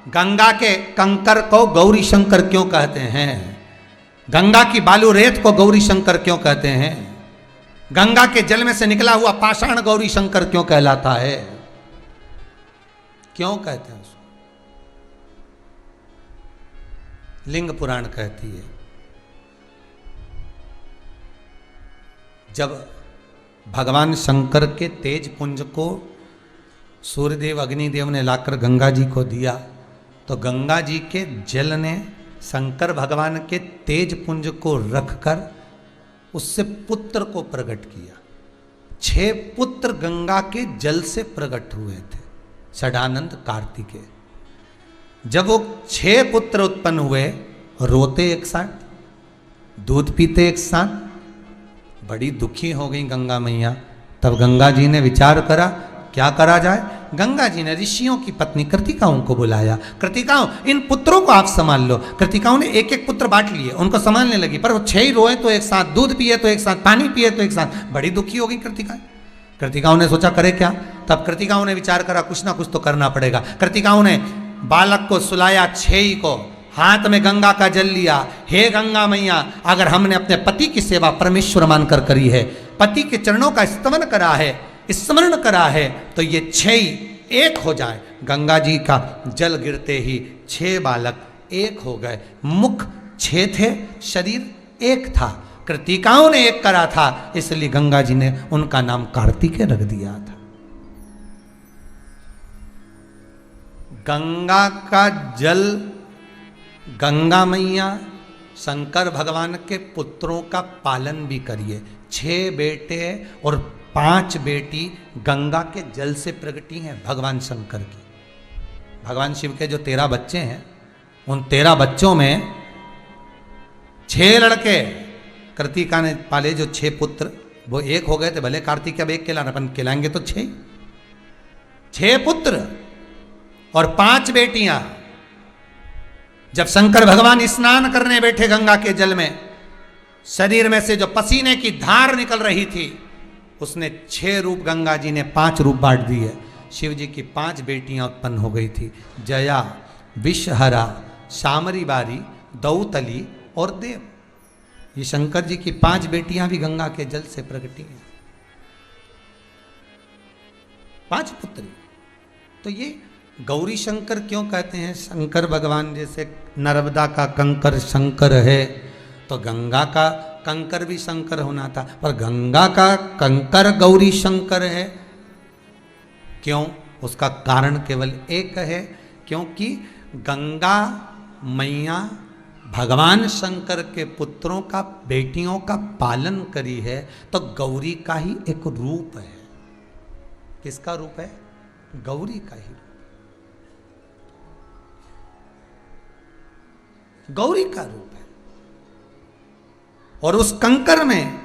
गंगा के कंकर को गौरी शंकर क्यों कहते हैं? गंगा की बालू रेत को गौरी शंकर क्यों कहते हैं? गंगा के जल में से निकला हुआ पाषाण गौरी शंकर क्यों कहलाता है? क्यों कहते हैं उसको? लिंग पुराण कहती है, जब भगवान शंकर के तेज पुंज को सूर्यदेव अग्निदेव ने लाकर गंगा जी को दिया, तो गंगा जी के जल ने शंकर भगवान के तेज पुंज को रखकर उससे पुत्र को प्रकट किया। 6 पुत्र गंगा के जल से प्रकट हुए थे, षडानंद कार्तिकेय। जब वो 6 पुत्र उत्पन्न हुए, रोते एक साथ, दूध पीते एक साथ, बड़ी दुखी हो गई गंगा मैया। तब गंगा जी ने विचार करा क्या करा जाए। गंगा जी ने ऋषियों की पत्नी कृतिकाओं को बुलाया। कृतिकाओं, इन पुत्रों को आप संभाल लो। कृतिकाओं ने एक एक पुत्र बांट लिए, उनको संभालने लगी, पर वो 6 ही रोए तो एक साथ, दूध पिए तो एक साथ, पानी पिए तो एक साथ, बड़ी दुखी हो गई कृतिकाएं। कृतिकाओं ने सोचा करे क्या। तब कृतिकाओं ने विचार करा कुछ ना कुछ तो करना पड़ेगा। कृतिकाओं ने बालक को सुलाया, 6 ही को, हाथ में गंगा का जल लिया। हे गंगा मैया, अगर हमने अपने पति की सेवा परमेश्वर मानकर करी है, पति के चरणों का स्तवन करा है, स्मरण करा है, तो ये 6 ही एक हो जाए। गंगा जी का जल गिरते ही 6 बालक एक हो गए। मुख 6 थे, शरीर एक था। कृतिकाओं ने एक करा था, इसलिए गंगा जी ने उनका नाम कार्तिकेय रख दिया था। गंगा का जल, गंगा मैया शंकर भगवान के पुत्रों का पालन भी करिए। 6 बेटे और 5 बेटी गंगा के जल से प्रगटी हैं भगवान शंकर की। भगवान शिव के जो 13 बच्चे हैं, उन 13 बच्चों में 6 लड़के कृतिका ने पाले, जो 6 पुत्र वो एक हो गए थे। भले कार्तिक अब एक कहलाना, अपन कहलाएंगे तो 6 पुत्र और 5 बेटियां। जब शंकर भगवान स्नान करने बैठे गंगा के जल में, शरीर में से जो पसीने की धार निकल रही थी, उसने 6 रूप, गंगा जी ने 5 रूप बांट दिए। शिव जी की 5 बेटियां उत्पन्न हो गई थी, जया, विषहरा, शामरी बारी, दौतली और देव। ये शंकर जी की 5 बेटियां भी गंगा के जल से प्रकटी हैं, 5 पुत्री। तो ये गौरी शंकर क्यों कहते हैं? शंकर भगवान जैसे नर्मदा का कंकर शंकर है, तो गंगा का कंकर भी शंकर होना था, पर गंगा का कंकर गौरी शंकर है। क्यों? उसका कारण केवल एक है, क्योंकि गंगा मैया भगवान शंकर के पुत्रों का, बेटियों का पालन करी है, तो गौरी का ही एक रूप है। किसका रूप है? गौरी का ही रूप, गौरी का रूप है। और उस कंकर में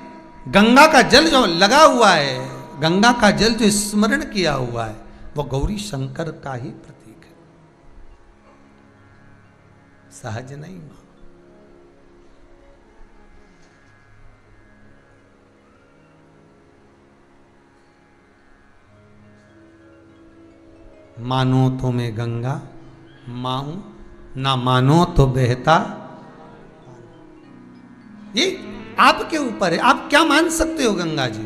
गंगा का जल जो लगा हुआ है, गंगा का जल जो स्मरण किया हुआ है, वो गौरी शंकर का ही प्रतीक है, सहज नहीं। मानो तो मैं गंगा माहूं, ना मानो तो बहता। ये आपके ऊपर है, आप क्या मान सकते हो गंगा जी।